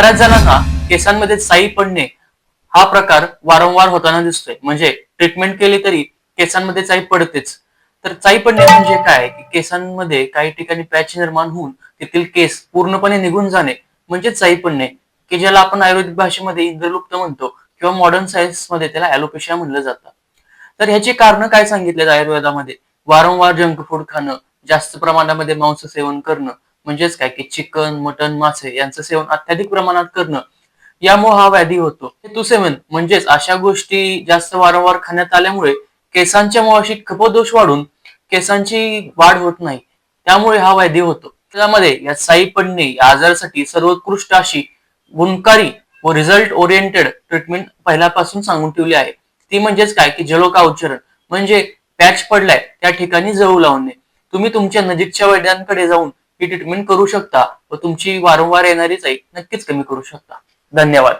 बऱ्याच जणांना केसांमध्ये साई पडणे हा प्रकार वारंवार होताना दिसतोय. म्हणजे ट्रीटमेंट केली तरी केसांमध्ये चाई पडतेच. तर चाई पडणे म्हणजे काय की केसांमध्ये काही ठिकाणी पॅच निर्माण होऊन तेथील केस पूर्णपणे निघून जाणे म्हणजे चाई पडणे, की ज्याला आपण आयुर्वेदिक भाषेमध्ये इंद्रलुप्त म्हणतो किंवा मॉडर्न सायन्स मध्ये त्याला ॲलोपेशिया म्हणलं जातं. तर ह्याची कारणं काय सांगितलेत आयुर्वेदामध्ये? वारंवार जंक फूड खाणं, जास्त प्रमाणामध्ये मांस सेवन करणं, म्हणजेच काय की चिकन, मटन, मासे यांचं सेवन अत्याधिक प्रमाणात करणं, यामुळे हा व्याधी होतो. हेतुसेवन म्हणजेच अशा गोष्टी जास्त वारंवार खाण्यात आल्यामुळे केसांच्या मुळाशी कपदोष वाढून केसांची वाढ होत नाही. त्यामुळे हा व्याधी होतो. त्यामध्ये या साई पडणे या आजारासाठी सर्वोत्कृष्ट अशी गुणकारी व रिझल्ट ओरिएंटेड ट्रीटमेंट पहिल्यापासून सांगून ठेवली आहे. ती म्हणजेच काय की जलोका उच्चारण, म्हणजे पॅच पडलाय त्या ठिकाणी जळू लावणे. तुम्ही तुमच्या नजीकच्या वैद्यांकडे जाऊन ही ट्रीटमेंट करू शकता व तुमची वारंवार येणारी चाई नक्कीच कमी करू शकता. धन्यवाद.